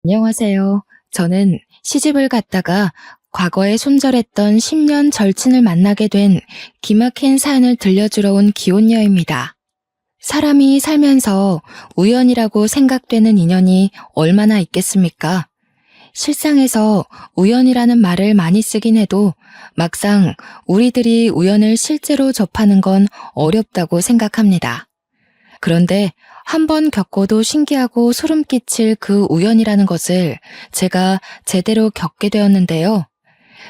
안녕하세요. 저는 시집을 갔다가 과거에 손절했던 10년 절친을 만나게 된 기막힌 사연을 들려주러 온 기혼녀입니다. 사람이 살면서 우연이라고 생각되는 인연이 얼마나 있겠습니까? 실상에서 우연이라는 말을 많이 쓰긴 해도 막상 우리들이 우연을 실제로 접하는 건 어렵다고 생각합니다. 그런데 한 번 겪어도 신기하고 소름 끼칠 그 우연이라는 것을 제가 제대로 겪게 되었는데요.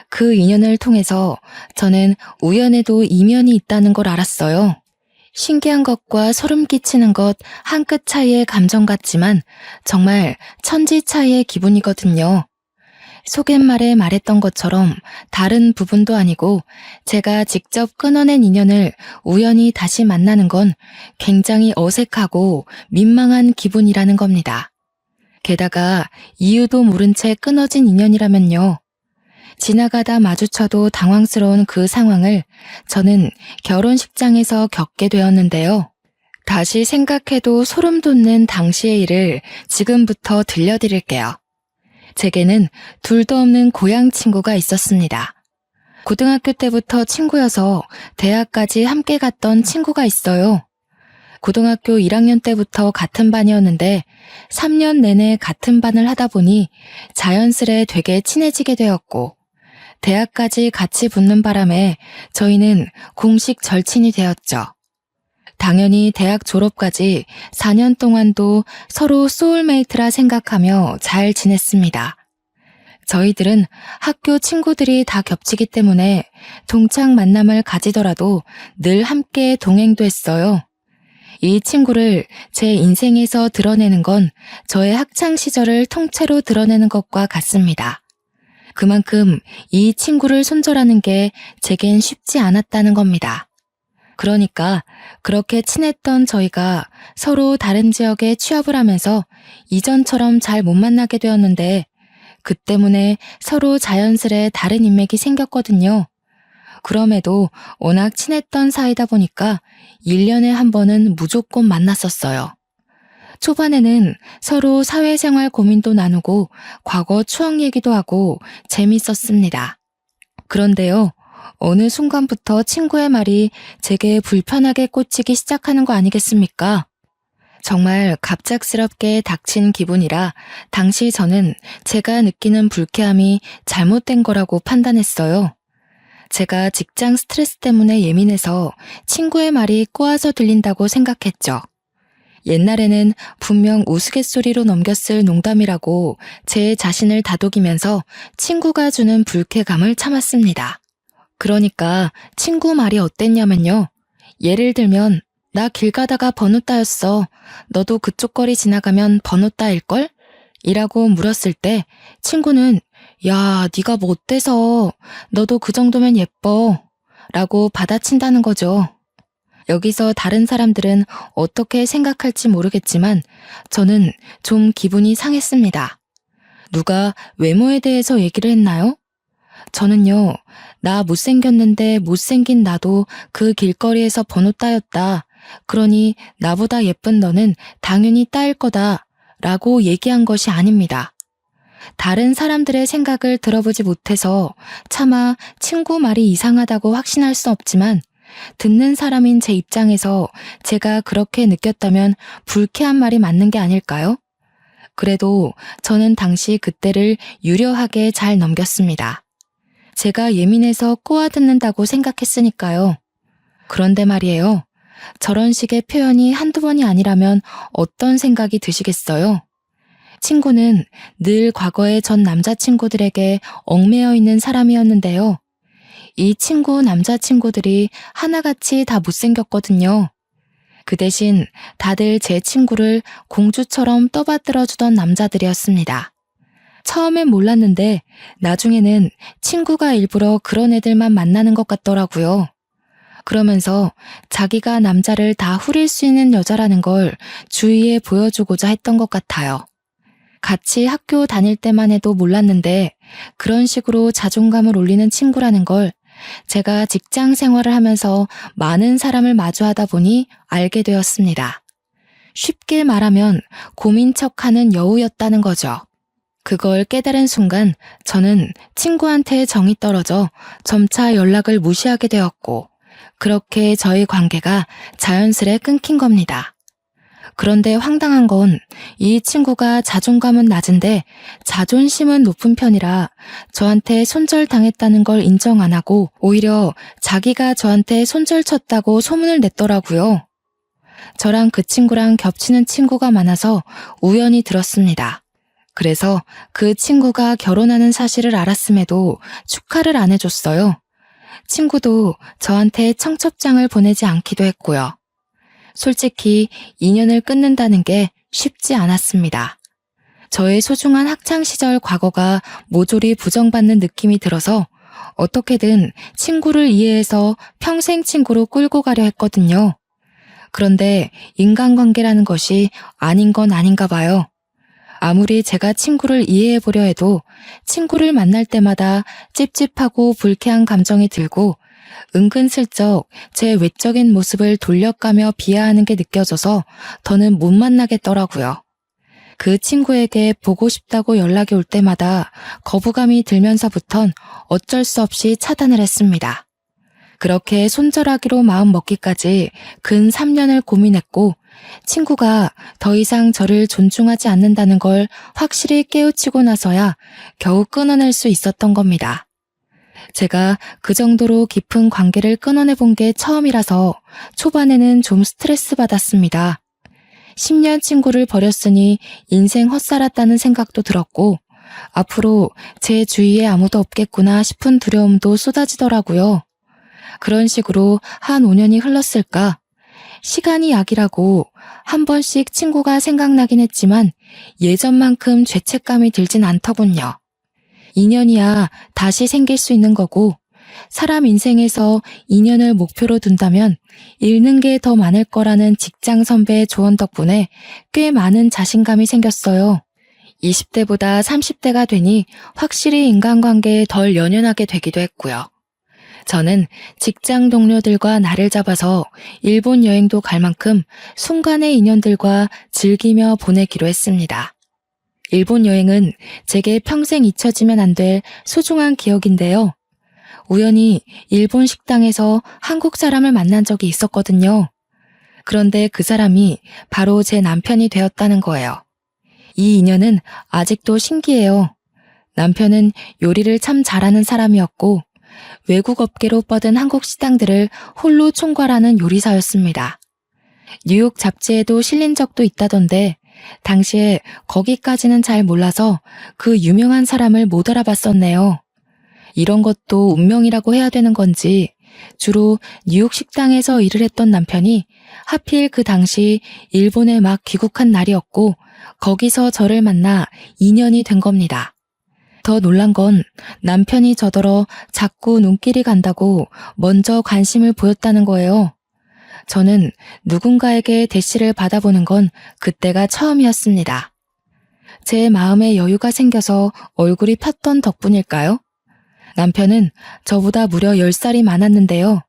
그 인연을 통해서 저는 우연에도 이면이 있다는 걸 알았어요. 신기한 것과 소름 끼치는 것 한 끗 차이의 감정 같지만 정말 천지 차이의 기분이거든요. 소갯말에 말했던 것처럼 다른 부분도 아니고 제가 직접 끊어낸 인연을 우연히 다시 만나는 건 굉장히 어색하고 민망한 기분이라는 겁니다. 게다가 이유도 모른 채 끊어진 인연이라면요. 지나가다 마주쳐도 당황스러운 그 상황을 저는 결혼식장에서 겪게 되었는데요. 다시 생각해도 소름 돋는 당시의 일을 지금부터 들려드릴게요. 제게는 둘도 없는 고향 친구가 있었습니다. 고등학교 때부터 친구여서 대학까지 함께 갔던 친구가 있어요. 고등학교 1학년 때부터 같은 반이었는데 3년 내내 같은 반을 하다 보니 자연스레 되게 친해지게 되었고 대학까지 같이 붙는 바람에 저희는 공식 절친이 되었죠. 당연히 대학 졸업까지 4년 동안도 서로 소울메이트라 생각하며 잘 지냈습니다. 저희들은 학교 친구들이 다 겹치기 때문에 동창 만남을 가지더라도 늘 함께 동행도 했어요. 이 친구를 제 인생에서 드러내는 건 저의 학창 시절을 통째로 드러내는 것과 같습니다. 그만큼 이 친구를 손절하는 게 제겐 쉽지 않았다는 겁니다. 그러니까 그렇게 친했던 저희가 서로 다른 지역에 취업을 하면서 이전처럼 잘 못 만나게 되었는데 그 때문에 서로 자연스레 다른 인맥이 생겼거든요. 그럼에도 워낙 친했던 사이다 보니까 1년에 한 번은 무조건 만났었어요. 초반에는 서로 사회생활 고민도 나누고 과거 추억 얘기도 하고 재밌었습니다. 그런데요. 어느 순간부터 친구의 말이 제게 불편하게 꽂히기 시작하는 거 아니겠습니까? 정말 갑작스럽게 닥친 기분이라 당시 저는 제가 느끼는 불쾌함이 잘못된 거라고 판단했어요. 제가 직장 스트레스 때문에 예민해서 친구의 말이 꼬아서 들린다고 생각했죠. 옛날에는 분명 우스갯소리로 넘겼을 농담이라고 제 자신을 다독이면서 친구가 주는 불쾌감을 참았습니다. 그러니까 친구 말이 어땠냐면요. 예를 들면 나 길 가다가 번호 따였어. 너도 그쪽 거리 지나가면 번호 따일걸? 이라고 물었을 때 친구는 야, 네가 뭐 어때서? 너도 그 정도면 예뻐. 라고 받아친다는 거죠. 여기서 다른 사람들은 어떻게 생각할지 모르겠지만 저는 좀 기분이 상했습니다. 누가 외모에 대해서 얘기를 했나요? 저는요, 나 못생겼는데 못생긴 나도 그 길거리에서 번호 따였다. 그러니 나보다 예쁜 너는 당연히 따일 거다. 라고 얘기한 것이 아닙니다. 다른 사람들의 생각을 들어보지 못해서 차마 친구 말이 이상하다고 확신할 수 없지만 듣는 사람인 제 입장에서 제가 그렇게 느꼈다면 불쾌한 말이 맞는 게 아닐까요? 그래도 저는 당시 그때를 유려하게 잘 넘겼습니다. 제가 예민해서 꼬아듣는다고 생각했으니까요. 그런데 말이에요. 저런 식의 표현이 한두 번이 아니라면 어떤 생각이 드시겠어요? 친구는 늘 과거의 전 남자친구들에게 얽매여 있는 사람이었는데요. 이 친구 남자친구들이 하나같이 다 못생겼거든요. 그 대신 다들 제 친구를 공주처럼 떠받들어주던 남자들이었습니다. 처음엔 몰랐는데 나중에는 친구가 일부러 그런 애들만 만나는 것 같더라고요. 그러면서 자기가 남자를 다 후릴 수 있는 여자라는 걸 주위에 보여주고자 했던 것 같아요. 같이 학교 다닐 때만 해도 몰랐는데 그런 식으로 자존감을 올리는 친구라는 걸 제가 직장 생활을 하면서 많은 사람을 마주하다 보니 알게 되었습니다. 쉽게 말하면 고민 척하는 여우였다는 거죠. 그걸 깨달은 순간 저는 친구한테 정이 떨어져 점차 연락을 무시하게 되었고, 그렇게 저희 관계가 자연스레 끊긴 겁니다. 그런데 황당한 건 이 친구가 자존감은 낮은데 자존심은 높은 편이라 저한테 손절당했다는 걸 인정 안 하고 오히려 자기가 저한테 손절쳤다고 소문을 냈더라고요. 저랑 그 친구랑 겹치는 친구가 많아서 우연히 들었습니다. 그래서 그 친구가 결혼하는 사실을 알았음에도 축하를 안 해줬어요. 친구도 저한테 청첩장을 보내지 않기도 했고요. 솔직히 인연을 끊는다는 게 쉽지 않았습니다. 저의 소중한 학창시절 과거가 모조리 부정받는 느낌이 들어서 어떻게든 친구를 이해해서 평생 친구로 끌고 가려 했거든요. 그런데 인간관계라는 것이 아닌 건 아닌가 봐요. 아무리 제가 친구를 이해해보려 해도 친구를 만날 때마다 찝찝하고 불쾌한 감정이 들고 은근슬쩍 제 외적인 모습을 돌려가며 비하하는 게 느껴져서 더는 못 만나겠더라고요. 그 친구에게 보고 싶다고 연락이 올 때마다 거부감이 들면서부턴 어쩔 수 없이 차단을 했습니다. 그렇게 손절하기로 마음먹기까지 근 3년을 고민했고 친구가 더 이상 저를 존중하지 않는다는 걸 확실히 깨우치고 나서야 겨우 끊어낼 수 있었던 겁니다. 제가 그 정도로 깊은 관계를 끊어내본 게 처음이라서 초반에는 좀 스트레스 받았습니다. 10년 친구를 버렸으니 인생 헛살았다는 생각도 들었고 앞으로 제 주위에 아무도 없겠구나 싶은 두려움도 쏟아지더라고요. 그런 식으로 한 5년이 흘렀을까? 시간이 약이라고 한 번씩 친구가 생각나긴 했지만 예전만큼 죄책감이 들진 않더군요. 인연이야 다시 생길 수 있는 거고 사람 인생에서 인연을 목표로 둔다면 잃는 게 더 많을 거라는 직장 선배의 조언 덕분에 꽤 많은 자신감이 생겼어요. 20대보다 30대가 되니 확실히 인간관계에 덜 연연하게 되기도 했고요. 저는 직장 동료들과 날을 잡아서 일본 여행도 갈 만큼 순간의 인연들과 즐기며 보내기로 했습니다. 일본 여행은 제게 평생 잊혀지면 안 될 소중한 기억인데요. 우연히 일본 식당에서 한국 사람을 만난 적이 있었거든요. 그런데 그 사람이 바로 제 남편이 되었다는 거예요. 이 인연은 아직도 신기해요. 남편은 요리를 참 잘하는 사람이었고 외국 업계로 뻗은 한국 식당들을 홀로 총괄하는 요리사였습니다. 뉴욕 잡지에도 실린 적도 있다던데 당시에 거기까지는 잘 몰라서 그 유명한 사람을 못 알아봤었네요. 이런 것도 운명이라고 해야 되는 건지 주로 뉴욕 식당에서 일을 했던 남편이 하필 그 당시 일본에 막 귀국한 날이었고 거기서 저를 만나 인연이 된 겁니다. 더 놀란 건 남편이 저더러 자꾸 눈길이 간다고 먼저 관심을 보였다는 거예요. 저는 누군가에게 대시를 받아보는 건 그때가 처음이었습니다. 제 마음에 여유가 생겨서 얼굴이 폈던 덕분일까요? 남편은 저보다 무려 10살이 많았는데요.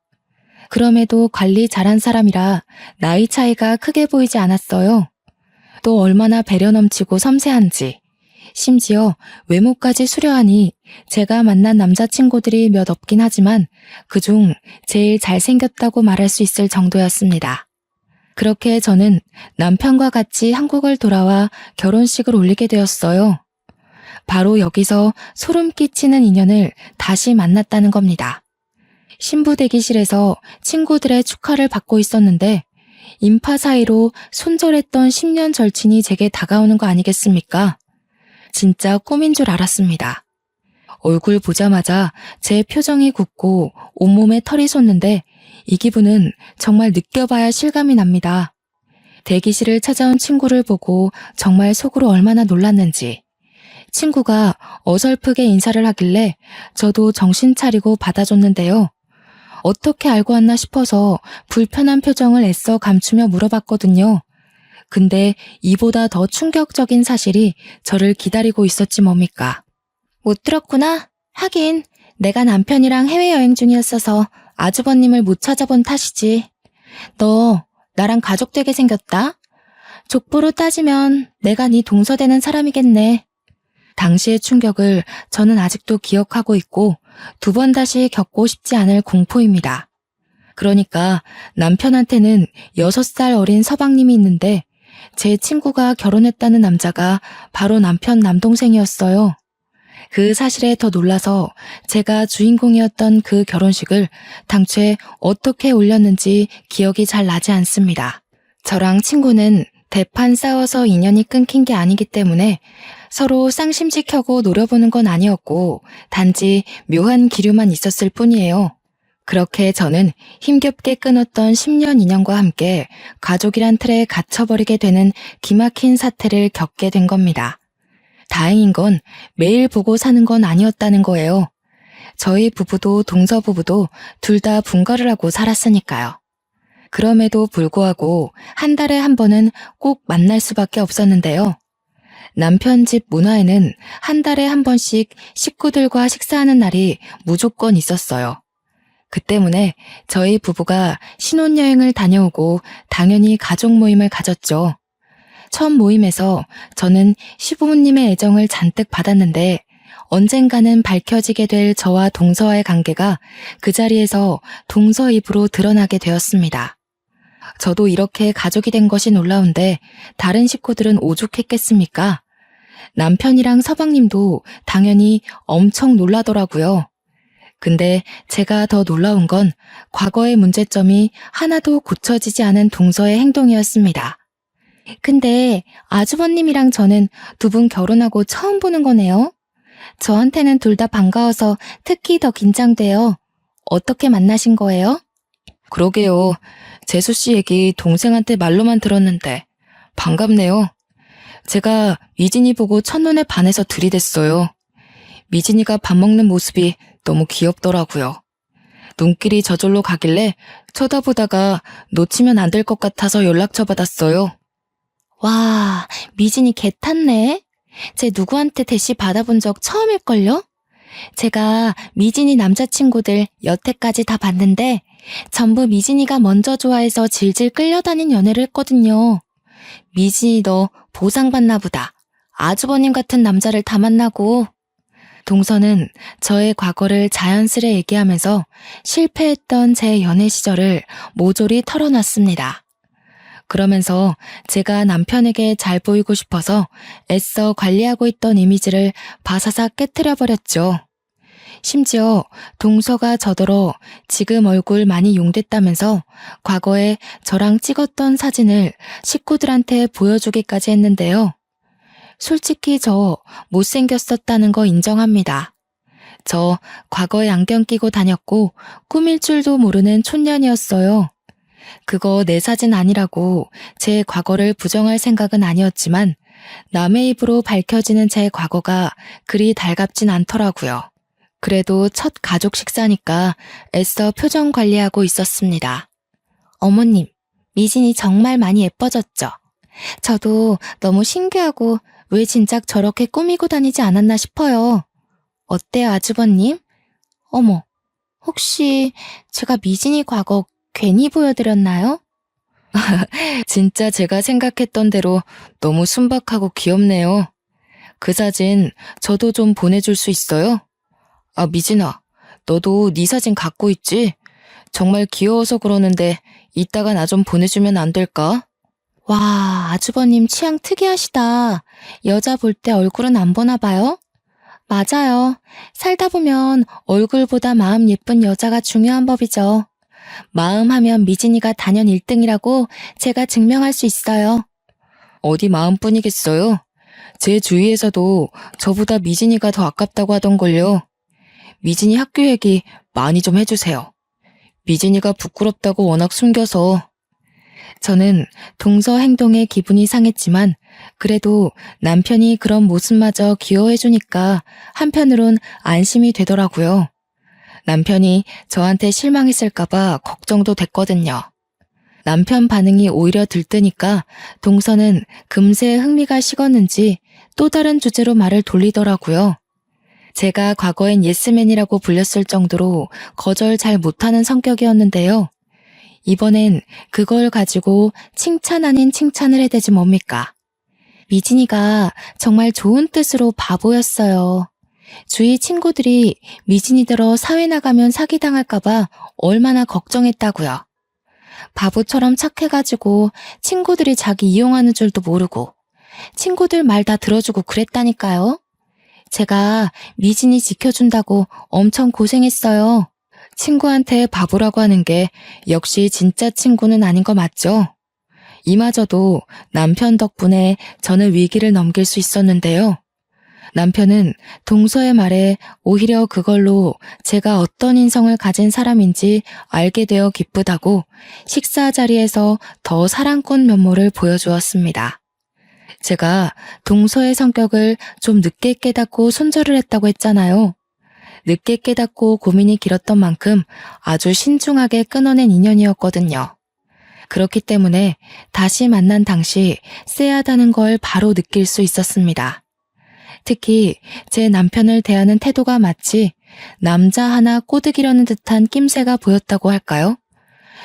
그럼에도 관리 잘한 사람이라 나이 차이가 크게 보이지 않았어요. 또 얼마나 배려 넘치고 섬세한지. 심지어 외모까지 수려하니 제가 만난 남자친구들이 몇 없긴 하지만 그중 제일 잘생겼다고 말할 수 있을 정도였습니다. 그렇게 저는 남편과 같이 한국을 돌아와 결혼식을 올리게 되었어요. 바로 여기서 소름 끼치는 인연을 다시 만났다는 겁니다. 신부 대기실에서 친구들의 축하를 받고 있었는데 인파 사이로 손절했던 10년 절친이 제게 다가오는 거 아니겠습니까? 진짜 꿈인 줄 알았습니다. 얼굴 보자마자 제 표정이 굳고 온몸에 털이 솟는데 이 기분은 정말 느껴봐야 실감이 납니다. 대기실을 찾아온 친구를 보고 정말 속으로 얼마나 놀랐는지. 친구가 어설프게 인사를 하길래 저도 정신 차리고 받아줬는데요. 어떻게 알고 왔나 싶어서 불편한 표정을 애써 감추며 물어봤거든요. 근데 이보다 더 충격적인 사실이 저를 기다리고 있었지 뭡니까? 못 들었구나? 하긴 내가 남편이랑 해외여행 중이었어서 아주버님을 못 찾아본 탓이지. 너 나랑 가족 되게 생겼다? 족보로 따지면 내가 네 동서되는 사람이겠네. 당시의 충격을 저는 아직도 기억하고 있고 2번 다시 겪고 싶지 않을 공포입니다. 그러니까 남편한테는 6살 어린 서방님이 있는데 제 친구가 결혼했다는 남자가 바로 남편 남동생이었어요. 그 사실에 더 놀라서 제가 주인공이었던 그 결혼식을 당초에 어떻게 올렸는지 기억이 잘 나지 않습니다. 저랑 친구는 대판 싸워서 인연이 끊긴 게 아니기 때문에 서로 쌍심지켜고 노려보는 건 아니었고 단지 묘한 기류만 있었을 뿐이에요. 그렇게 저는 힘겹게 끊었던 10년 인연과 함께 가족이란 틀에 갇혀버리게 되는 기막힌 사태를 겪게 된 겁니다. 다행인 건 매일 보고 사는 건 아니었다는 거예요. 저희 부부도 동서 부부도 둘 다 분가를 하고 살았으니까요. 그럼에도 불구하고 한 달에 한 번은 꼭 만날 수밖에 없었는데요. 남편 집 문화에는 한 달에 한 번씩 식구들과 식사하는 날이 무조건 있었어요. 그 때문에 저희 부부가 신혼여행을 다녀오고 당연히 가족 모임을 가졌죠. 첫 모임에서 저는 시부모님의 애정을 잔뜩 받았는데 언젠가는 밝혀지게 될 저와 동서와의 관계가 그 자리에서 동서 입으로 드러나게 되었습니다. 저도 이렇게 가족이 된 것이 놀라운데 다른 식구들은 오죽했겠습니까? 남편이랑 서방님도 당연히 엄청 놀라더라고요. 근데 제가 더 놀라운 건 과거의 문제점이 하나도 고쳐지지 않은 동서의 행동이었습니다. 근데 아주버님이랑 저는 2분 결혼하고 처음 보는 거네요. 저한테는 둘 다 반가워서 특히 더 긴장돼요. 어떻게 만나신 거예요? 그러게요. 재수 씨 얘기 동생한테 말로만 들었는데 반갑네요. 제가 미진이 보고 첫눈에 반해서 들이댔어요. 미진이가 밥 먹는 모습이 너무 귀엽더라고요. 눈길이 저절로 가길래 쳐다보다가 놓치면 안 될 것 같아서 연락처 받았어요. 와, 미진이 개 탔네. 쟤 누구한테 대시 받아본 적 처음일걸요? 제가 미진이 남자친구들 여태까지 다 봤는데 전부 미진이가 먼저 좋아해서 질질 끌려다닌 연애를 했거든요. 미진이 너 보상받나 보다. 아주버님 같은 남자를 다 만나고. 동서는 저의 과거를 자연스레 얘기하면서 실패했던 제 연애 시절을 모조리 털어놨습니다. 그러면서 제가 남편에게 잘 보이고 싶어서 애써 관리하고 있던 이미지를 바사삭 깨트려버렸죠. 심지어 동서가 저더러 지금 얼굴 많이 용됐다면서 과거에 저랑 찍었던 사진을 식구들한테 보여주기까지 했는데요. 솔직히 저 못생겼었다는 거 인정합니다. 저 과거에 안경 끼고 다녔고 꾸밀 줄도 모르는 촌년이었어요. 그거 내 사진 아니라고 제 과거를 부정할 생각은 아니었지만 남의 입으로 밝혀지는 제 과거가 그리 달갑진 않더라고요. 그래도 첫 가족 식사니까 애써 표정 관리하고 있었습니다. 어머님, 미진이 정말 많이 예뻐졌죠? 저도 너무 신기하고 왜 진작 저렇게 꾸미고 다니지 않았나 싶어요. 어때요, 아주버님? 어머, 혹시 제가 미진이 과거 괜히 보여드렸나요? 진짜 제가 생각했던 대로 너무 순박하고 귀엽네요. 그 사진 저도 좀 보내줄 수 있어요? 아, 미진아, 너도 네 사진 갖고 있지? 정말 귀여워서 그러는데 이따가 나 좀 보내주면 안 될까? 와, 아주버님 취향 특이하시다. 여자 볼 때 얼굴은 안 보나 봐요? 맞아요. 살다 보면 얼굴보다 마음 예쁜 여자가 중요한 법이죠. 마음 하면 미진이가 단연 1등이라고 제가 증명할 수 있어요. 어디 마음뿐이겠어요? 제 주위에서도 저보다 미진이가 더 아깝다고 하던걸요. 미진이 학교 얘기 많이 좀 해주세요. 미진이가 부끄럽다고 워낙 숨겨서. 저는 동서 행동에 기분이 상했지만 그래도 남편이 그런 모습마저 귀여워해주니까 한편으론 안심이 되더라고요. 남편이 저한테 실망했을까봐 걱정도 됐거든요. 남편 반응이 오히려 들뜨니까 동서는 금세 흥미가 식었는지 또 다른 주제로 말을 돌리더라고요. 제가 과거엔 예스맨이라고 불렸을 정도로 거절 잘 못하는 성격이었는데요. 이번엔 그걸 가지고 칭찬 아닌 칭찬을 해대지 뭡니까? 미진이가 정말 좋은 뜻으로 바보였어요. 주위 친구들이 미진이더러 사회 나가면 사기당할까봐 얼마나 걱정했다고요. 바보처럼 착해가지고 친구들이 자기 이용하는 줄도 모르고 친구들 말 다 들어주고 그랬다니까요. 제가 미진이 지켜준다고 엄청 고생했어요. 친구한테 바보라고 하는 게 역시 진짜 친구는 아닌 거 맞죠? 이마저도 남편 덕분에 저는 위기를 넘길 수 있었는데요. 남편은 동서의 말에 오히려 그걸로 제가 어떤 인성을 가진 사람인지 알게 되어 기쁘다고 식사 자리에서 더 사랑꾼 면모를 보여주었습니다. 제가 동서의 성격을 좀 늦게 깨닫고 손절을 했다고 했잖아요. 늦게 깨닫고 고민이 길었던 만큼 아주 신중하게 끊어낸 인연이었거든요. 그렇기 때문에 다시 만난 당시 쎄하다는 걸 바로 느낄 수 있었습니다. 특히 제 남편을 대하는 태도가 마치 남자 하나 꼬드기려는 듯한 낌새가 보였다고 할까요?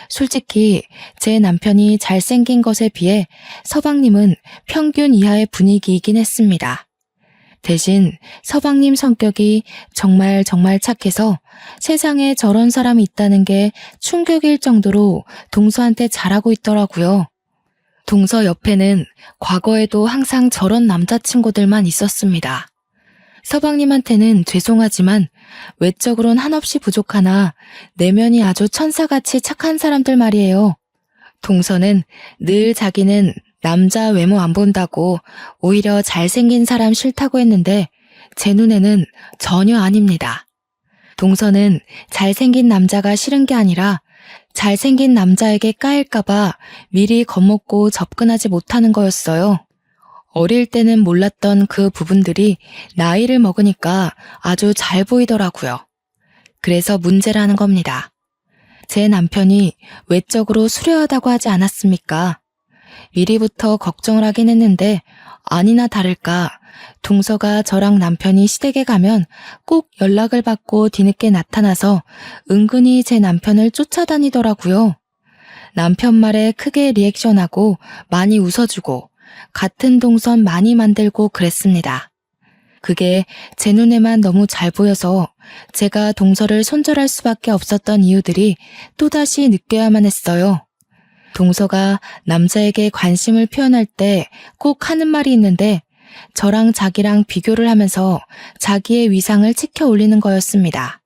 솔직히 제 남편이 잘생긴 것에 비해 서방님은 평균 이하의 분위기이긴 했습니다. 대신 서방님 성격이 정말 착해서 세상에 저런 사람이 있다는 게 충격일 정도로 동서한테 잘하고 있더라고요. 동서 옆에는 과거에도 항상 저런 남자친구들만 있었습니다. 서방님한테는 죄송하지만 외적으론 한없이 부족하나 내면이 아주 천사같이 착한 사람들 말이에요. 동서는 늘 자기는 남자 외모 안 본다고 오히려 잘생긴 사람 싫다고 했는데 제 눈에는 전혀 아닙니다. 동서는 잘생긴 남자가 싫은 게 아니라 잘생긴 남자에게 까일까봐 미리 겁먹고 접근하지 못하는 거였어요. 어릴 때는 몰랐던 그 부분들이 나이를 먹으니까 아주 잘 보이더라고요. 그래서 문제라는 겁니다. 제 남편이 외적으로 수려하다고 하지 않았습니까? 미리부터 걱정을 하긴 했는데 아니나 다를까 동서가 저랑 남편이 시댁에 가면 꼭 연락을 받고 뒤늦게 나타나서 은근히 제 남편을 쫓아다니더라고요. 남편 말에 크게 리액션하고 많이 웃어주고 같은 동선 많이 만들고 그랬습니다. 그게 제 눈에만 너무 잘 보여서 제가 동서를 손절할 수밖에 없었던 이유들이 또다시 느껴야만 했어요. 동서가 남자에게 관심을 표현할 때 꼭 하는 말이 있는데 저랑 자기랑 비교를 하면서 자기의 위상을 치켜 올리는 거였습니다.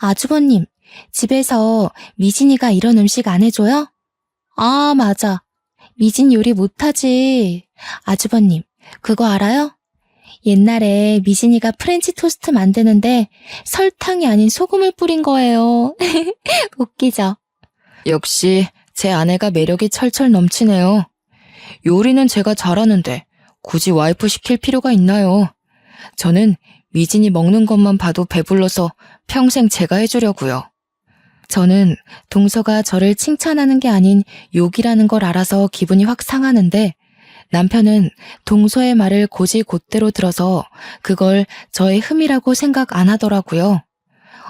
아주버님, 집에서 미진이가 이런 음식 안 해줘요? 아, 맞아. 미진 요리 못하지. 아주버님, 그거 알아요? 옛날에 미진이가 프렌치 토스트 만드는데 설탕이 아닌 소금을 뿌린 거예요. 웃기죠? 역시 제 아내가 매력이 철철 넘치네요. 요리는 제가 잘하는데 굳이 와이프 시킬 필요가 있나요? 저는 미진이 먹는 것만 봐도 배불러서 평생 제가 해주려고요. 저는 동서가 저를 칭찬하는 게 아닌 욕이라는 걸 알아서 기분이 확 상하는데 남편은 동서의 말을 곧이곧대로 들어서 그걸 저의 흠이라고 생각 안 하더라고요.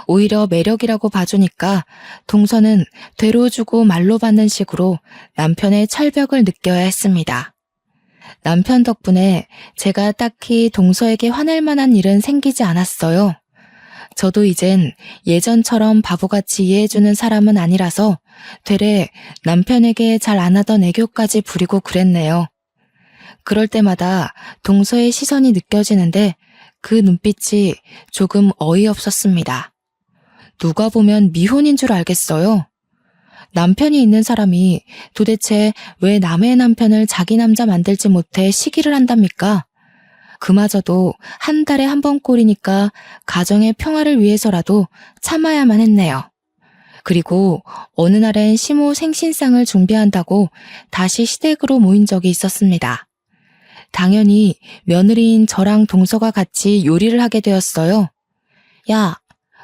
오히려 매력이라고 봐주니까 동서는 되로 주고 말로 받는 식으로 남편의 철벽을 느껴야 했습니다. 남편 덕분에 제가 딱히 동서에게 화낼 만한 일은 생기지 않았어요. 저도 이젠 예전처럼 바보같이 이해해주는 사람은 아니라서 되레 남편에게 잘 안 하던 애교까지 부리고 그랬네요. 그럴 때마다 동서의 시선이 느껴지는데 그 눈빛이 조금 어이없었습니다. 누가 보면 미혼인 줄 알겠어요. 남편이 있는 사람이 도대체 왜 남의 남편을 자기 남자 만들지 못해 시기를 한답니까? 그마저도 한 달에 한 번 꼴이니까 가정의 평화를 위해서라도 참아야만 했네요. 그리고 어느 날엔 시모 생신상을 준비한다고 다시 시댁으로 모인 적이 있었습니다. 당연히 며느리인 저랑 동서가 같이 요리를 하게 되었어요. 야,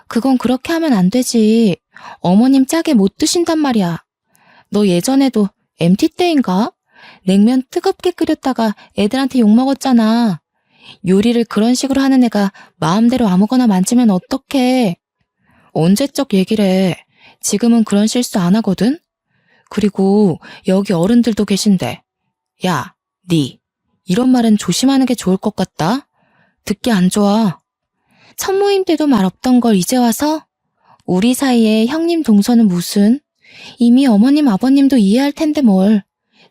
그건 그렇게 하면 안 되지. 어머님 짜게 못 드신단 말이야. 너 예전에도 MT 때인가? 냉면 뜨겁게 끓였다가 애들한테 욕먹었잖아. 요리를 그런 식으로 하는 애가 마음대로 아무거나 만지면 어떡해. 언제적 얘기를 해. 지금은 그런 실수 안 하거든? 그리고 여기 어른들도 계신데. 야, 니 이런 말은 조심하는 게 좋을 것 같다. 듣기 안 좋아. 첫 모임 때도 말 없던 걸 이제 와서? 우리 사이에 형님 동서는 무슨? 이미 어머님 아버님도 이해할 텐데 뭘.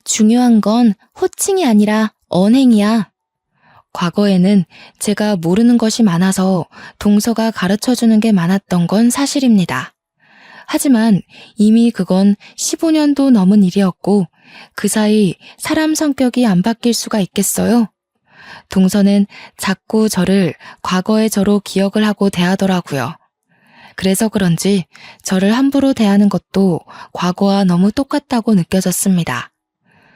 중요한 건 호칭이 아니라 언행이야. 과거에는 제가 모르는 것이 많아서 동서가 가르쳐주는 게 많았던 건 사실입니다. 하지만 이미 그건 15년도 넘은 일이었고 그 사이 사람 성격이 안 바뀔 수가 있겠어요? 동서는 자꾸 저를 과거의 저로 기억을 하고 대하더라고요. 그래서 그런지 저를 함부로 대하는 것도 과거와 너무 똑같다고 느껴졌습니다.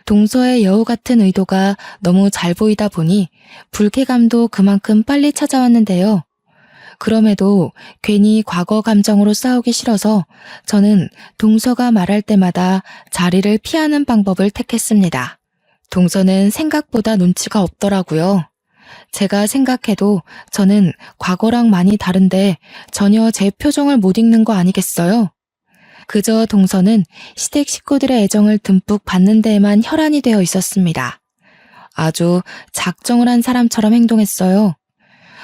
동서의 여우 같은 의도가 너무 잘 보이다 보니 불쾌감도 그만큼 빨리 찾아왔는데요. 그럼에도 괜히 과거 감정으로 싸우기 싫어서 저는 동서가 말할 때마다 자리를 피하는 방법을 택했습니다. 동서는 생각보다 눈치가 없더라고요. 제가 생각해도 저는 과거랑 많이 다른데 전혀 제 표정을 못 읽는 거 아니겠어요? 그저 동서는 시댁 식구들의 애정을 듬뿍 받는 데에만 혈안이 되어 있었습니다. 아주 작정을 한 사람처럼 행동했어요.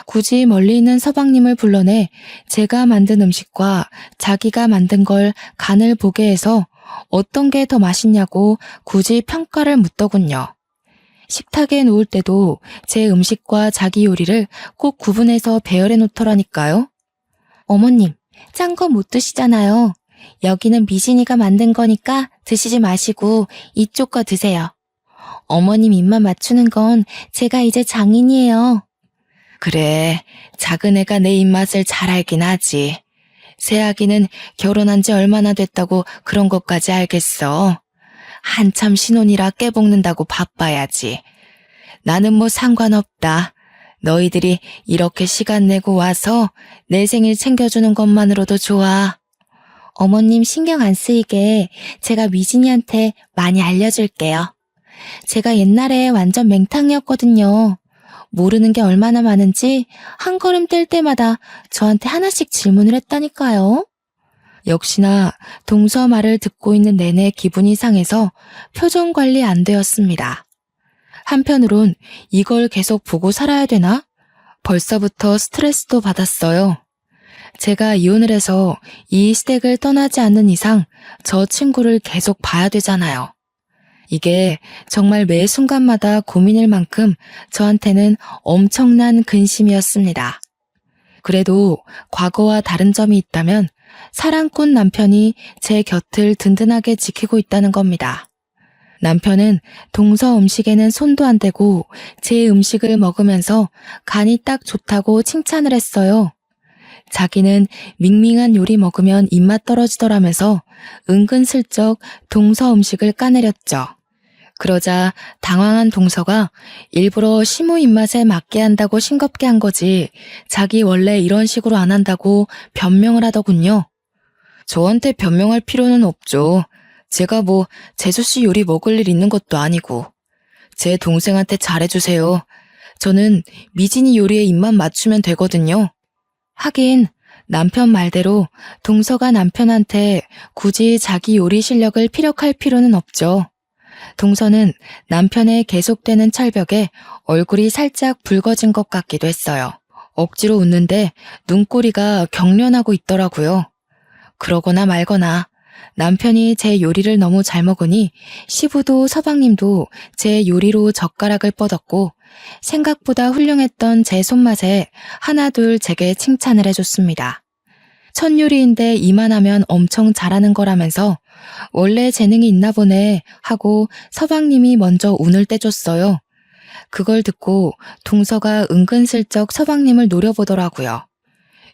굳이 멀리 있는 서방님을 불러내 제가 만든 음식과 자기가 만든 걸 간을 보게 해서 어떤 게 더 맛있냐고 굳이 평가를 묻더군요. 식탁에 놓을 때도 제 음식과 자기 요리를 꼭 구분해서 배열해 놓더라니까요. 어머님, 짠 거 못 드시잖아요. 여기는 미진이가 만든 거니까 드시지 마시고 이쪽 거 드세요. 어머님 입맛 맞추는 건 제가 이제 장인이에요. 그래, 작은 애가 내 입맛을 잘 알긴 하지. 새아기는 결혼한 지 얼마나 됐다고 그런 것까지 알겠어. 한참 신혼이라 깨볶는다고 바빠야지. 나는 뭐 상관없다. 너희들이 이렇게 시간 내고 와서 내 생일 챙겨주는 것만으로도 좋아. 어머님 신경 안 쓰이게 제가 미진이한테 많이 알려줄게요. 제가 옛날에 완전 맹탕이었거든요. 모르는 게 얼마나 많은지 한 걸음 뗄 때마다 저한테 하나씩 질문을 했다니까요. 역시나 동서 말을 듣고 있는 내내 기분이 상해서 표정 관리 안 되었습니다. 한편으론 이걸 계속 보고 살아야 되나? 벌써부터 스트레스도 받았어요. 제가 이혼을 해서 이 시댁을 떠나지 않는 이상 저 친구를 계속 봐야 되잖아요. 이게 정말 매 순간마다 고민일 만큼 저한테는 엄청난 근심이었습니다. 그래도 과거와 다른 점이 있다면 사랑꾼 남편이 제 곁을 든든하게 지키고 있다는 겁니다. 남편은 동서 음식에는 손도 안 대고 제 음식을 먹으면서 간이 딱 좋다고 칭찬을 했어요. 자기는 밍밍한 요리 먹으면 입맛 떨어지더라면서 은근슬쩍 동서 음식을 까내렸죠. 그러자 당황한 동서가 일부러 시모 입맛에 맞게 한다고 싱겁게 한 거지 자기 원래 이런 식으로 안 한다고 변명을 하더군요. 저한테 변명할 필요는 없죠. 제가 뭐 재수씨 요리 먹을 일 있는 것도 아니고. 제 동생한테 잘해주세요. 저는 미진이 요리에 입만 맞추면 되거든요. 하긴 남편 말대로 동서가 남편한테 굳이 자기 요리 실력을 피력할 필요는 없죠. 동서는 남편의 계속되는 철벽에 얼굴이 살짝 붉어진 것 같기도 했어요. 억지로 웃는데 눈꼬리가 경련하고 있더라고요. 그러거나 말거나 남편이 제 요리를 너무 잘 먹으니 시부도 서방님도 제 요리로 젓가락을 뻗었고 생각보다 훌륭했던 제 손맛에 하나둘 제게 칭찬을 해줬습니다. 첫 요리인데 이만하면 엄청 잘하는 거라면서 원래 재능이 있나 보네 하고 서방님이 먼저 운을 떼줬어요. 그걸 듣고 동서가 은근슬쩍 서방님을 노려보더라고요.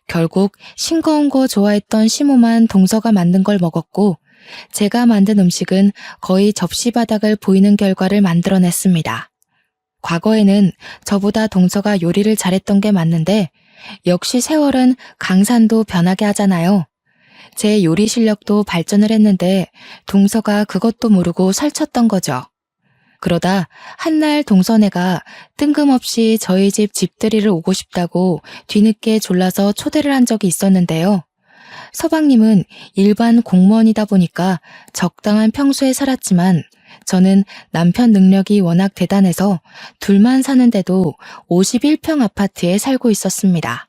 결국 싱거운 거 좋아했던 시모만 동서가 만든 걸 먹었고 제가 만든 음식은 거의 접시 바닥을 보이는 결과를 만들어냈습니다. 과거에는 저보다 동서가 요리를 잘했던 게 맞는데 역시 세월은 강산도 변하게 하잖아요. 제 요리 실력도 발전을 했는데 동서가 그것도 모르고 설쳤던 거죠. 그러다 한날 동서네가 뜬금없이 저희 집 집들이를 오고 싶다고 뒤늦게 졸라서 초대를 한 적이 있었는데요. 서방님은 일반 공무원이다 보니까 적당한 평소에 살았지만 저는 남편 능력이 워낙 대단해서 둘만 사는데도 51평 아파트에 살고 있었습니다.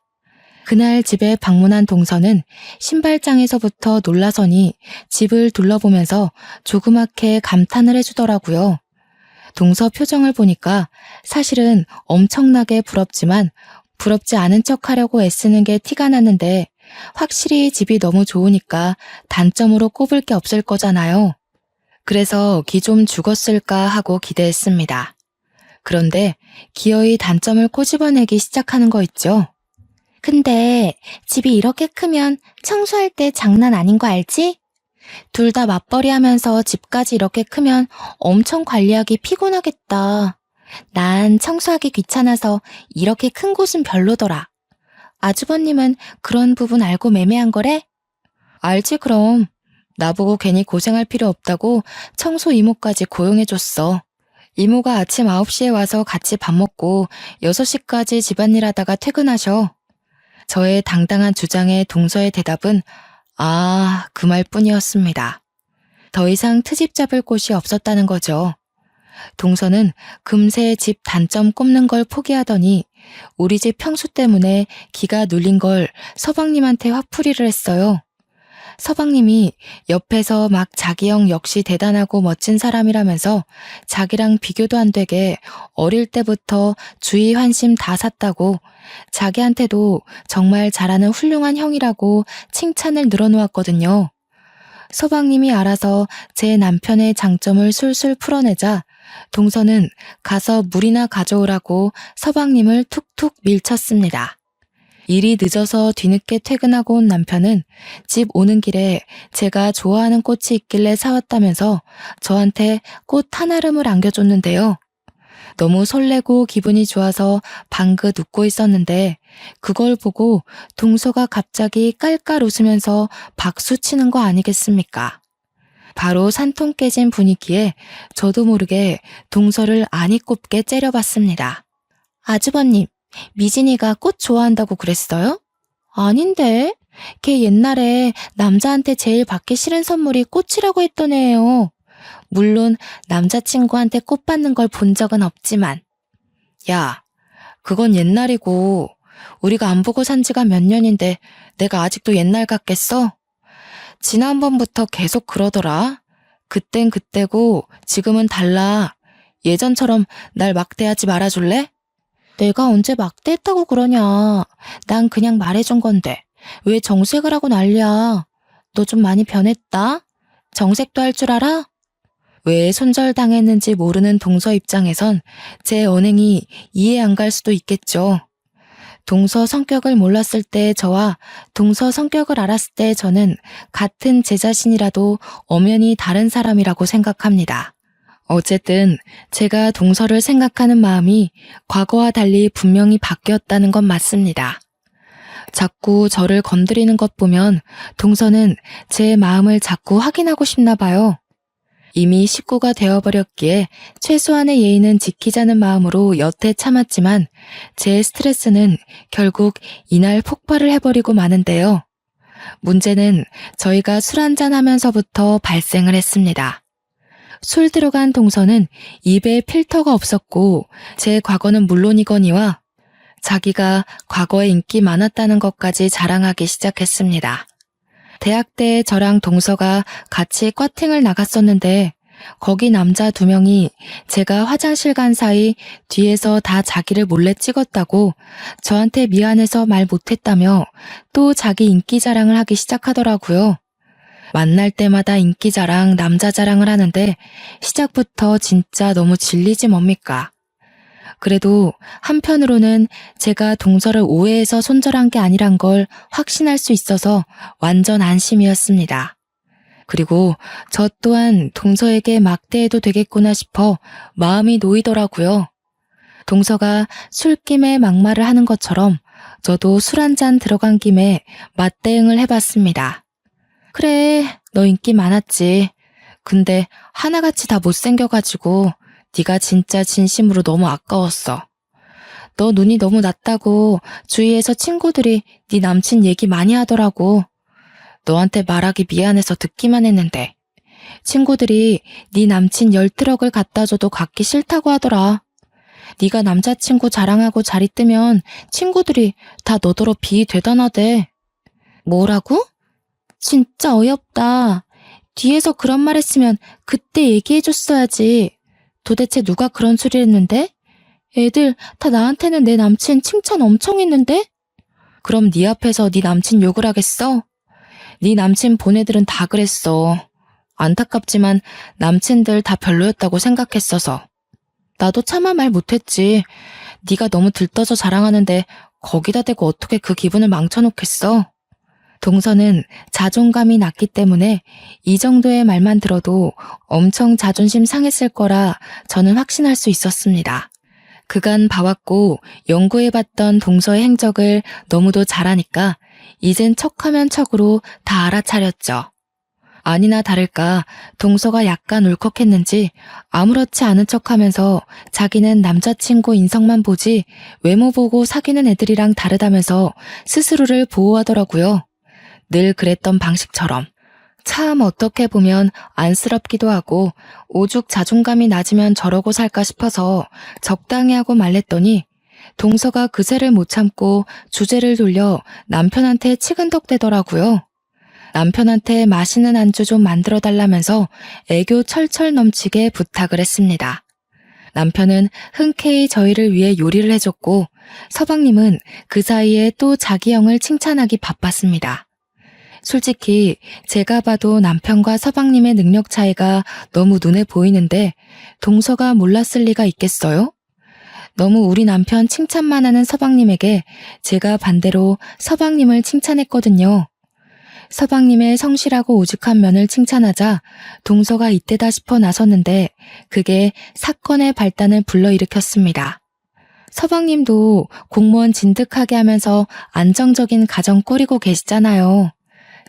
그날 집에 방문한 동서는 신발장에서부터 놀라서니 집을 둘러보면서 조그맣게 감탄을 해주더라고요. 동서 표정을 보니까 사실은 엄청나게 부럽지만 부럽지 않은 척 하려고 애쓰는 게 티가 났는데 확실히 집이 너무 좋으니까 단점으로 꼽을 게 없을 거잖아요. 그래서 기 좀 죽었을까 하고 기대했습니다. 그런데 기어이 단점을 꼬집어내기 시작하는 거 있죠. 근데 집이 이렇게 크면 청소할 때 장난 아닌 거 알지? 둘 다 맞벌이 하면서 집까지 이렇게 크면 엄청 관리하기 피곤하겠다. 난 청소하기 귀찮아서 이렇게 큰 곳은 별로더라. 아주버님은 그런 부분 알고 매매한 거래? 알지 그럼. 나보고 괜히 고생할 필요 없다고 청소 이모까지 고용해줬어. 이모가 아침 9시에 와서 같이 밥 먹고 6시까지 집안일 하다가 퇴근하셔. 저의 당당한 주장에 동서의 대답은 그 말뿐이었습니다. 더 이상 트집 잡을 곳이 없었다는 거죠. 동서는 금세 집 단점 꼽는 걸 포기하더니 우리 집 평수 때문에 기가 눌린 걸 서방님한테 화풀이를 했어요. 서방님이 옆에서 막 자기 형 역시 대단하고 멋진 사람이라면서 자기랑 비교도 안 되게 어릴 때부터 주의 환심 다 샀다고 자기한테도 정말 잘하는 훌륭한 형이라고 칭찬을 늘어놓았거든요. 서방님이 알아서 제 남편의 장점을 술술 풀어내자 동서는 가서 물이나 가져오라고 서방님을 툭툭 밀쳤습니다. 일이 늦어서 뒤늦게 퇴근하고 온 남편은 집 오는 길에 제가 좋아하는 꽃이 있길래 사왔다면서 저한테 꽃 한 알음을 안겨줬는데요. 너무 설레고 기분이 좋아서 방긋 웃고 있었는데 그걸 보고 동서가 갑자기 깔깔 웃으면서 박수 치는 거 아니겠습니까? 바로 산통 깨진 분위기에 저도 모르게 동서를 아니 꼽게 째려봤습니다. 아주버님, 미진이가 꽃 좋아한다고 그랬어요? 아닌데. 걔 옛날에 남자한테 제일 받기 싫은 선물이 꽃이라고 했던 애예요. 물론 남자친구한테 꽃 받는 걸 본 적은 없지만. 야, 그건 옛날이고 우리가 안 보고 산 지가 몇 년인데 내가 아직도 옛날 같겠어? 지난번부터 계속 그러더라. 그땐 그때고 지금은 달라. 예전처럼 날 막대하지 말아줄래? 내가 언제 막대했다고 그러냐. 난 그냥 말해준 건데 왜 정색을 하고 난리야. 너 좀 많이 변했다. 정색도 할 줄 알아? 왜 손절당했는지 모르는 동서 입장에선 제 언행이 이해 안 갈 수도 있겠죠. 동서 성격을 몰랐을 때 저와 동서 성격을 알았을 때 저는 같은 제 자신이라도 엄연히 다른 사람이라고 생각합니다. 어쨌든 제가 동서를 생각하는 마음이 과거와 달리 분명히 바뀌었다는 건 맞습니다. 자꾸 저를 건드리는 것 보면 동서는 제 마음을 자꾸 확인하고 싶나 봐요. 이미 식구가 되어버렸기에 최소한의 예의는 지키자는 마음으로 여태 참았지만 제 스트레스는 결국 이날 폭발을 해버리고 마는데요. 문제는 저희가 술 한잔 하면서부터 발생을 했습니다. 술 들어간 동서는 입에 필터가 없었고 제 과거는 물론이거니와 자기가 과거에 인기 많았다는 것까지 자랑하기 시작했습니다. 대학 때 저랑 동서가 같이 꽈팅을 나갔었는데 거기 남자 2명이 제가 화장실 간 사이 뒤에서 다 자기를 몰래 찍었다고 저한테 미안해서 말 못했다며 또 자기 인기 자랑을 하기 시작하더라고요. 만날 때마다 인기 자랑, 남자 자랑을 하는데 시작부터 진짜 너무 질리지 뭡니까? 그래도 한편으로는 제가 동서를 오해해서 손절한 게 아니란 걸 확신할 수 있어서 완전 안심이었습니다. 그리고 저 또한 동서에게 막대해도 되겠구나 싶어 마음이 놓이더라고요. 동서가 술김에 막말을 하는 것처럼 저도 술 한잔 들어간 김에 맞대응을 해봤습니다. 그래, 너 인기 많았지. 근데 하나같이 다 못생겨가지고 네가 진짜 진심으로 너무 아까웠어. 너 눈이 너무 낮다고 주위에서 친구들이 네 남친 얘기 많이 하더라고. 너한테 말하기 미안해서 듣기만 했는데 친구들이 네 남친 10트럭을 갖다 줘도 갖기 싫다고 하더라. 네가 남자친구 자랑하고 자리 뜨면 친구들이 다 너더러 비대단하대. 뭐라고? 진짜 어이없다. 뒤에서 그런 말 했으면 그때 얘기해줬어야지. 도대체 누가 그런 소리를 했는데? 애들 다 나한테는 내 남친 칭찬 엄청 했는데? 그럼 네 앞에서 네 남친 욕을 하겠어? 네 남친 본 애들은 다 그랬어. 안타깝지만 남친들 다 별로였다고 생각했어서. 나도 차마 말 못했지. 네가 너무 들떠서 자랑하는데 거기다 대고 어떻게 그 기분을 망쳐놓겠어? 동서는 자존감이 낮기 때문에 이 정도의 말만 들어도 엄청 자존심 상했을 거라 저는 확신할 수 있었습니다. 그간 봐왔고 연구해봤던 동서의 행적을 너무도 잘하니까 이젠 척하면 척으로 다 알아차렸죠. 아니나 다를까 동서가 약간 울컥했는지 아무렇지 않은 척하면서 자기는 남자친구 인성만 보지 외모 보고 사귀는 애들이랑 다르다면서 스스로를 보호하더라고요. 늘 그랬던 방식처럼. 참 어떻게 보면 안쓰럽기도 하고 오죽 자존감이 낮으면 저러고 살까 싶어서 적당히 하고 말랬더니 동서가 그새를 못 참고 주제를 돌려 남편한테 치근덕대더라고요. 남편한테 맛있는 안주 좀 만들어 달라면서 애교 철철 넘치게 부탁을 했습니다. 남편은 흔쾌히 저희를 위해 요리를 해줬고 서방님은 그 사이에 또 자기 형을 칭찬하기 바빴습니다. 솔직히 제가 봐도 남편과 서방님의 능력 차이가 너무 눈에 보이는데 동서가 몰랐을 리가 있겠어요? 너무 우리 남편 칭찬만 하는 서방님에게 제가 반대로 서방님을 칭찬했거든요. 서방님의 성실하고 오죽한 면을 칭찬하자 동서가 이때다 싶어 나섰는데 그게 사건의 발단을 불러일으켰습니다. 서방님도 공무원 진득하게 하면서 안정적인 가정 꾸리고 계시잖아요.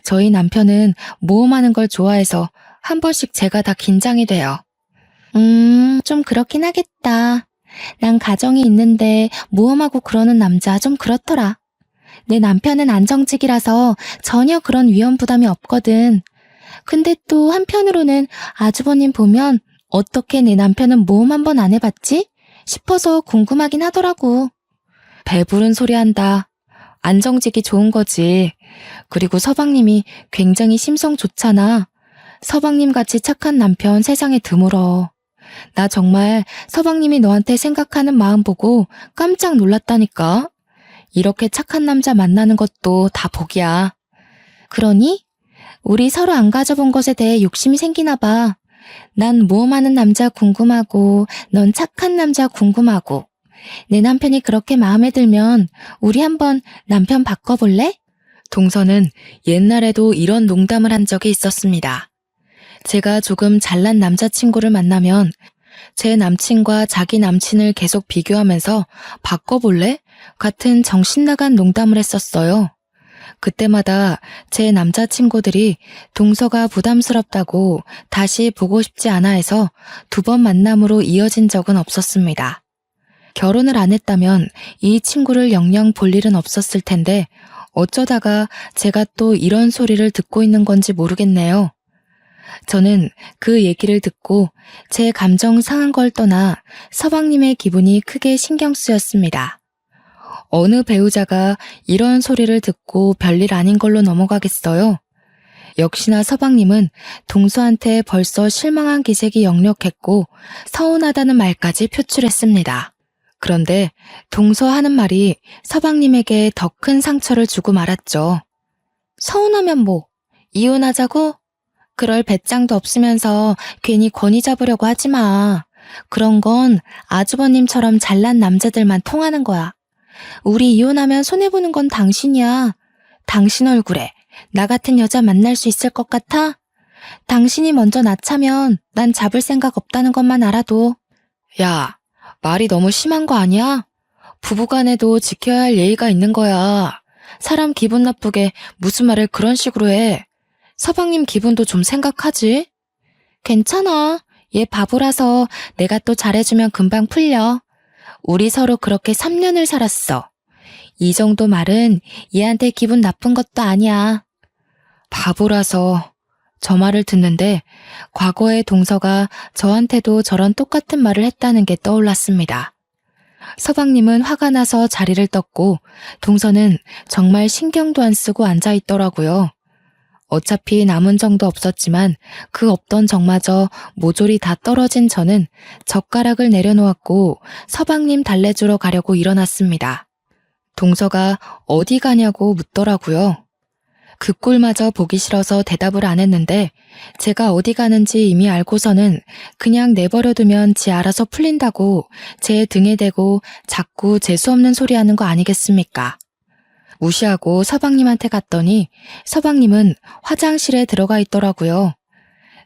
저희 남편은 모험하는 걸 좋아해서 한 번씩 제가 다 긴장이 돼요. 좀 그렇긴 하겠다. 난 가정이 있는데 모험하고 그러는 남자 좀 그렇더라. 내 남편은 안정직이라서 전혀 그런 위험 부담이 없거든. 근데 또 한편으로는 아주버님 보면 어떻게 내 남편은 모험 한 번 안 해봤지? 싶어서 궁금하긴 하더라고. 배부른 소리 한다. 안정직이 좋은 거지. 그리고 서방님이 굉장히 심성 좋잖아. 서방님같이 착한 남편 세상에 드물어. 나 정말 서방님이 너한테 생각하는 마음 보고 깜짝 놀랐다니까. 이렇게 착한 남자 만나는 것도 다 복이야. 그러니? 우리 서로 안 가져본 것에 대해 욕심이 생기나 봐. 난 모험하는 남자 궁금하고 넌 착한 남자 궁금하고. 내 남편이 그렇게 마음에 들면 우리 한번 남편 바꿔볼래? 동서는 옛날에도 이런 농담을 한 적이 있었습니다. 제가 조금 잘난 남자친구를 만나면 제 남친과 자기 남친을 계속 비교하면서 바꿔볼래? 같은 정신나간 농담을 했었어요. 그때마다 제 남자친구들이 동서가 부담스럽다고 다시 보고 싶지 않아 해서 2번 만남으로 이어진 적은 없었습니다. 결혼을 안 했다면 이 친구를 영영 볼 일은 없었을 텐데 어쩌다가 제가 또 이런 소리를 듣고 있는 건지 모르겠네요. 저는 그 얘기를 듣고 제 감정 상한 걸 떠나 서방님의 기분이 크게 신경 쓰였습니다. 어느 배우자가 이런 소리를 듣고 별일 아닌 걸로 넘어가겠어요? 역시나 서방님은 동서한테 벌써 실망한 기색이 역력했고 서운하다는 말까지 표출했습니다. 그런데 동서 하는 말이 서방님에게 더 큰 상처를 주고 말았죠. 서운하면 뭐? 이혼하자고? 그럴 배짱도 없으면서 괜히 권위 잡으려고 하지 마. 그런 건 아주버님처럼 잘난 남자들만 통하는 거야. 우리 이혼하면 손해보는 건 당신이야. 당신 얼굴에 나 같은 여자 만날 수 있을 것 같아? 당신이 먼저 낳자면 난 잡을 생각 없다는 것만 알아도. 야, 말이 너무 심한 거 아니야? 부부간에도 지켜야 할 예의가 있는 거야. 사람 기분 나쁘게 무슨 말을 그런 식으로 해. 서방님 기분도 좀 생각하지? 괜찮아. 얘 바보라서 내가 또 잘해주면 금방 풀려. 우리 서로 그렇게 3년을 살았어. 이 정도 말은 얘한테 기분 나쁜 것도 아니야. 바보라서 저 말을 듣는데 과거의 동서가 저한테도 저런 똑같은 말을 했다는 게 떠올랐습니다. 서방님은 화가 나서 자리를 떴고 동서는 정말 신경도 안 쓰고 앉아 있더라고요. 어차피 남은 정도 없었지만 그 없던 정마저 모조리 다 떨어진 저는 젓가락을 내려놓았고 서방님 달래주러 가려고 일어났습니다. 동서가 어디 가냐고 묻더라고요. 그 꼴마저 보기 싫어서 대답을 안 했는데 제가 어디 가는지 이미 알고서는 그냥 내버려두면 지 알아서 풀린다고 제 등에 대고 자꾸 재수없는 소리 하는 거 아니겠습니까? 무시하고 서방님한테 갔더니 서방님은 화장실에 들어가 있더라고요.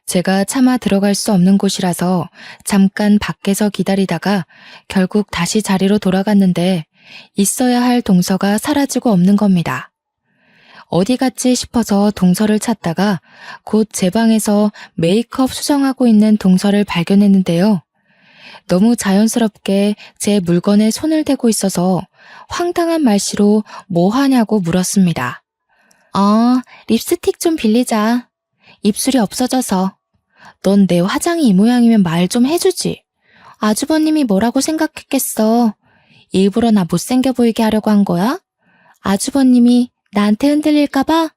제가 차마 들어갈 수 없는 곳이라서 잠깐 밖에서 기다리다가 결국 다시 자리로 돌아갔는데 있어야 할 동서가 사라지고 없는 겁니다. 어디 갔지 싶어서 동서를 찾다가 곧 제 방에서 메이크업 수정하고 있는 동서를 발견했는데요. 너무 자연스럽게 제 물건에 손을 대고 있어서 황당한 말씨로 뭐 하냐고 물었습니다. 립스틱 좀 빌리자. 입술이 없어져서. 넌 내 화장이 이 모양이면 말 좀 해주지. 아주버님이 뭐라고 생각했겠어. 일부러 나 못생겨 보이게 하려고 한 거야? 아주버님이 나한테 흔들릴까봐?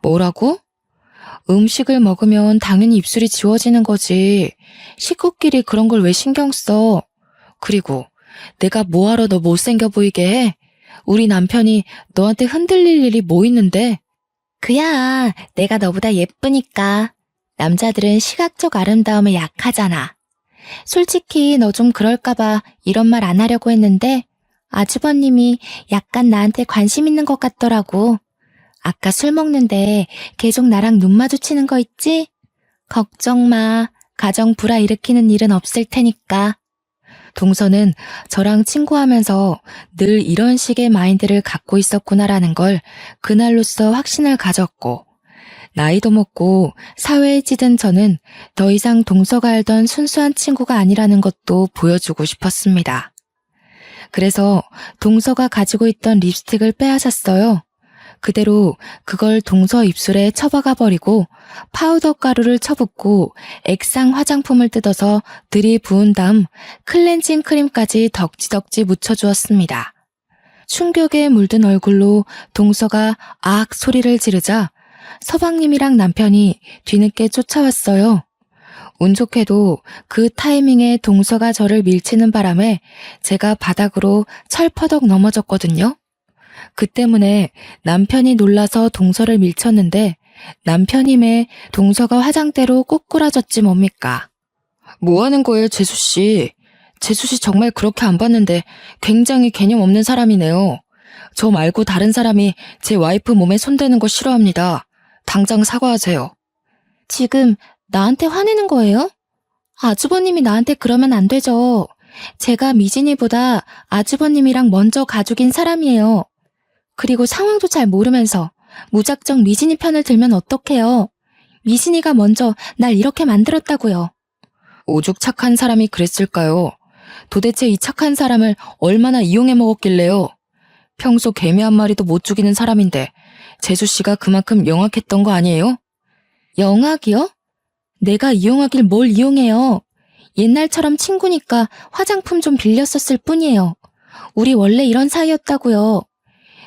뭐라고? 음식을 먹으면 당연히 입술이 지워지는 거지. 식구끼리 그런 걸 왜 신경 써? 그리고 내가 뭐하러 너 못생겨 보이게 해? 우리 남편이 너한테 흔들릴 일이 뭐 있는데? 그야 내가 너보다 예쁘니까. 남자들은 시각적 아름다움에 약하잖아. 솔직히 너 좀 그럴까봐 이런 말 안 하려고 했는데 아주버님이 약간 나한테 관심 있는 것 같더라고. 아까 술 먹는데 계속 나랑 눈 마주치는 거 있지? 걱정 마. 가정 불화일으키는 일은 없을 테니까. 동서는 저랑 친구하면서 늘 이런 식의 마인드를 갖고 있었구나라는 걸 그날로써 확신을 가졌고 나이도 먹고 사회에 찌든 저는 더 이상 동서가 알던 순수한 친구가 아니라는 것도 보여주고 싶었습니다. 그래서 동서가 가지고 있던 립스틱을 빼앗았어요. 그대로 그걸 동서 입술에 쳐박아 버리고 파우더 가루를 쳐붓고 액상 화장품을 뜯어서 들이부은 다음 클렌징 크림까지 덕지덕지 묻혀주었습니다. 충격에 물든 얼굴로 동서가 악 소리를 지르자 서방님이랑 남편이 뒤늦게 쫓아왔어요. 운 좋게도 그 타이밍에 동서가 저를 밀치는 바람에 제가 바닥으로 철퍼덕 넘어졌거든요. 그 때문에 남편이 놀라서 동서를 밀쳤는데 남편임에 동서가 화장대로 꼬꾸라졌지 뭡니까. 뭐 하는 거예요, 재수씨? 재수씨 정말 그렇게 안 봤는데 굉장히 개념 없는 사람이네요. 저 말고 다른 사람이 제 와이프 몸에 손대는 거 싫어합니다. 당장 사과하세요. 지금 나한테 화내는 거예요? 아주버님이 나한테 그러면 안 되죠. 제가 미진이보다 아주버님이랑 먼저 가족인 사람이에요. 그리고 상황도 잘 모르면서 무작정 미진이 편을 들면 어떡해요. 미진이가 먼저 날 이렇게 만들었다고요. 오죽 착한 사람이 그랬을까요? 도대체 이 착한 사람을 얼마나 이용해 먹었길래요. 평소 개미 한 마리도 못 죽이는 사람인데 재수씨가 그만큼 영악했던 거 아니에요? 영악이요? 내가 이용하길 뭘 이용해요. 옛날처럼 친구니까 화장품 좀 빌렸었을 뿐이에요. 우리 원래 이런 사이였다고요.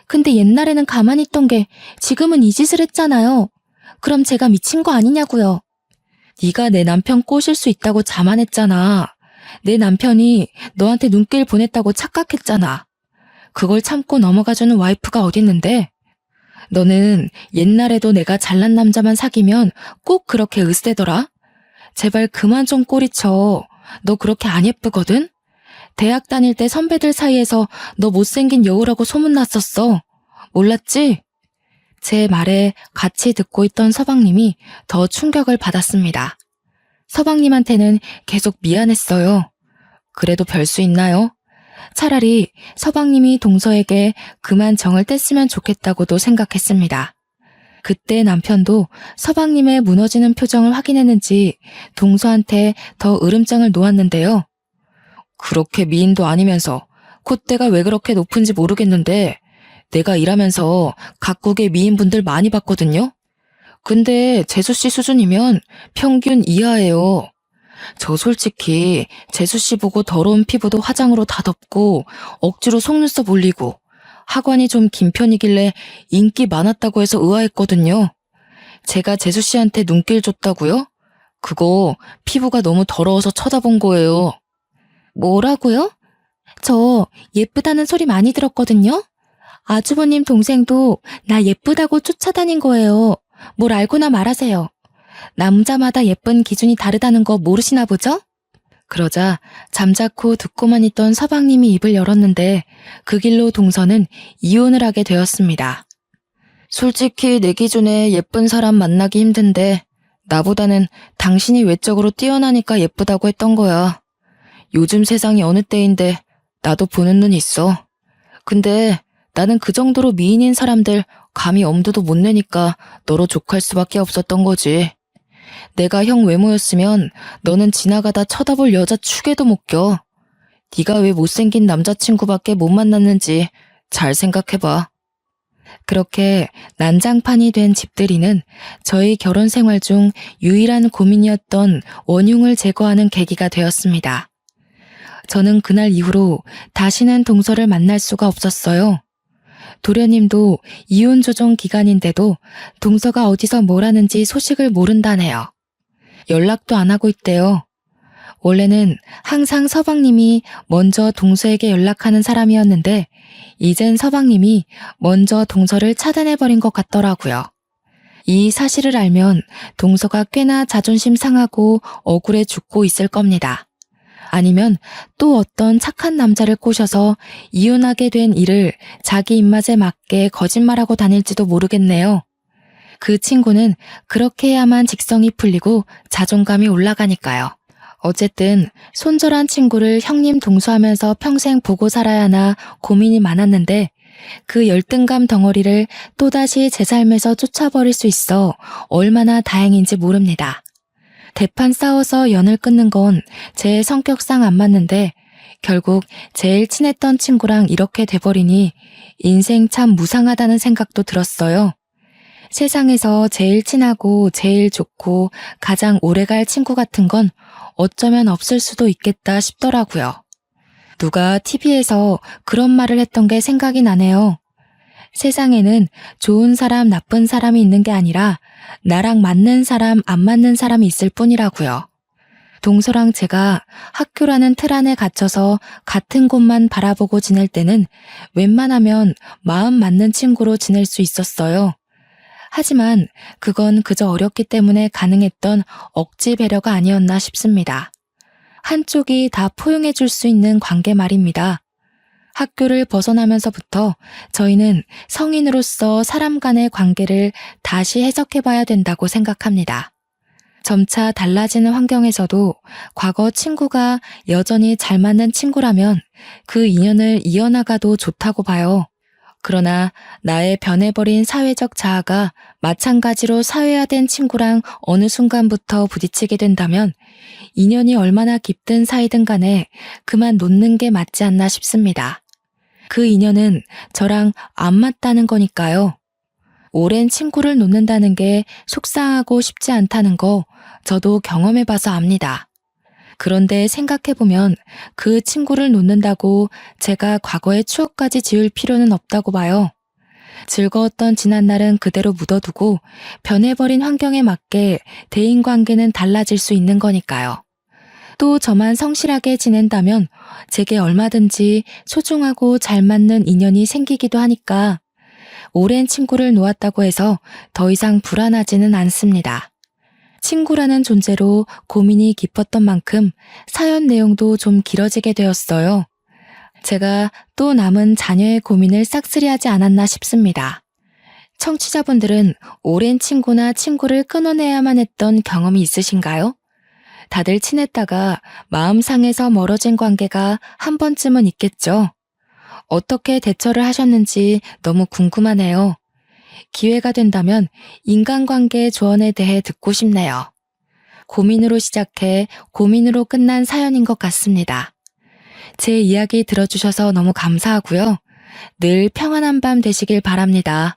근데 옛날에는 가만히 있던 게 지금은 이 짓을 했잖아요. 그럼 제가 미친 거 아니냐고요. 네가 내 남편 꼬실 수 있다고 자만했잖아. 내 남편이 너한테 눈길 보냈다고 착각했잖아. 그걸 참고 넘어가주는 와이프가 어딨는데? 너는 옛날에도 내가 잘난 남자만 사귀면 꼭 그렇게 으세더라? 제발 그만 좀 꼬리쳐. 너 그렇게 안 예쁘거든? 대학 다닐 때 선배들 사이에서 너 못생긴 여우라고 소문났었어. 몰랐지? 제 말에 같이 듣고 있던 서방님이 더 충격을 받았습니다. 서방님한테는 계속 미안했어요. 그래도 별 수 있나요? 차라리 서방님이 동서에게 그만 정을 뗐으면 좋겠다고도 생각했습니다. 그때 남편도 서방님의 무너지는 표정을 확인했는지 동서한테 더 으름장을 놓았는데요. 그렇게 미인도 아니면서 콧대가 왜 그렇게 높은지 모르겠는데 내가 일하면서 각국의 미인분들 많이 봤거든요. 근데 재수씨 수준이면 평균 이하예요. 저 솔직히 재수씨 보고 더러운 피부도 화장으로 다 덮고 억지로 속눈썹 올리고 하관이 좀 긴 편이길래 인기 많았다고 해서 의아했거든요. 제가 재수씨한테 눈길 줬다고요? 그거 피부가 너무 더러워서 쳐다본 거예요. 뭐라고요? 저 예쁘다는 소리 많이 들었거든요. 아주버님 동생도 나 예쁘다고 쫓아다닌 거예요. 뭘 알고나 말하세요. 남자마다 예쁜 기준이 다르다는 거 모르시나 보죠? 그러자 잠자코 듣고만 있던 서방님이 입을 열었는데 그 길로 동서는 이혼을 하게 되었습니다. 솔직히 내 기준에 예쁜 사람 만나기 힘든데 나보다는 당신이 외적으로 뛰어나니까 예쁘다고 했던 거야. 요즘 세상이 어느 때인데 나도 보는 눈 있어. 근데 나는 그 정도로 미인인 사람들 감히 엄두도 못 내니까 너로 족할 수밖에 없었던 거지. 내가 형 외모였으면 너는 지나가다 쳐다볼 여자 축에도 못 껴. 네가 왜 못생긴 남자친구밖에 못 만났는지 잘 생각해봐. 그렇게 난장판이 된 집들이는 저희 결혼 생활 중 유일한 고민이었던 원흉을 제거하는 계기가 되었습니다. 저는 그날 이후로 다시는 동서를 만날 수가 없었어요. 도련님도 이혼 조정 기간인데도 동서가 어디서 뭘 하는지 소식을 모른다네요. 연락도 안 하고 있대요. 원래는 항상 서방님이 먼저 동서에게 연락하는 사람이었는데 이젠 서방님이 먼저 동서를 차단해버린 것 같더라고요. 이 사실을 알면 동서가 꽤나 자존심 상하고 억울해 죽고 있을 겁니다. 아니면 또 어떤 착한 남자를 꼬셔서 이혼하게 된 일을 자기 입맛에 맞게 거짓말하고 다닐지도 모르겠네요. 그 친구는 그렇게 해야만 직성이 풀리고 자존감이 올라가니까요. 어쨌든 손절한 친구를 형님 동수하면서 평생 보고 살아야 하나 고민이 많았는데 그 열등감 덩어리를 또다시 제 삶에서 쫓아버릴 수 있어 얼마나 다행인지 모릅니다. 대판 싸워서 연을 끊는 건 제 성격상 안 맞는데 결국 제일 친했던 친구랑 이렇게 돼버리니 인생 참 무상하다는 생각도 들었어요. 세상에서 제일 친하고 제일 좋고 가장 오래갈 친구 같은 건 어쩌면 없을 수도 있겠다 싶더라고요. 누가 TV에서 그런 말을 했던 게 생각이 나네요. 세상에는 좋은 사람, 나쁜 사람이 있는 게 아니라 나랑 맞는 사람, 안 맞는 사람이 있을 뿐이라고요. 동서랑 제가 학교라는 틀 안에 갇혀서 같은 곳만 바라보고 지낼 때는 웬만하면 마음 맞는 친구로 지낼 수 있었어요. 하지만 그건 그저 어렸기 때문에 가능했던 억지 배려가 아니었나 싶습니다. 한쪽이 다 포용해 줄 수 있는 관계 말입니다. 학교를 벗어나면서부터 저희는 성인으로서 사람 간의 관계를 다시 해석해 봐야 된다고 생각합니다. 점차 달라지는 환경에서도 과거 친구가 여전히 잘 맞는 친구라면 그 인연을 이어나가도 좋다고 봐요. 그러나 나의 변해버린 사회적 자아가 마찬가지로 사회화된 친구랑 어느 순간부터 부딪히게 된다면 인연이 얼마나 깊든 사이든 간에 그만 놓는 게 맞지 않나 싶습니다. 그 인연은 저랑 안 맞다는 거니까요. 오랜 친구를 놓는다는 게 속상하고 쉽지 않다는 거 저도 경험해봐서 압니다. 그런데 생각해보면 그 친구를 놓는다고 제가 과거의 추억까지 지울 필요는 없다고 봐요. 즐거웠던 지난날은 그대로 묻어두고 변해버린 환경에 맞게 대인관계는 달라질 수 있는 거니까요. 또 저만 성실하게 지낸다면 제게 얼마든지 소중하고 잘 맞는 인연이 생기기도 하니까 오랜 친구를 놓았다고 해서 더 이상 불안하지는 않습니다. 친구라는 존재로 고민이 깊었던 만큼 사연 내용도 좀 길어지게 되었어요. 제가 또 남은 자녀의 고민을 싹쓸이하지 않았나 싶습니다. 청취자분들은 오랜 친구나 친구를 끊어내야만 했던 경험이 있으신가요? 다들 친했다가 마음 상해서 멀어진 관계가 한 번쯤은 있겠죠. 어떻게 대처를 하셨는지 너무 궁금하네요. 기회가 된다면 인간관계의 조언에 대해 듣고 싶네요. 고민으로 시작해 고민으로 끝난 사연인 것 같습니다. 제 이야기 들어주셔서 너무 감사하고요. 늘 평안한 밤 되시길 바랍니다.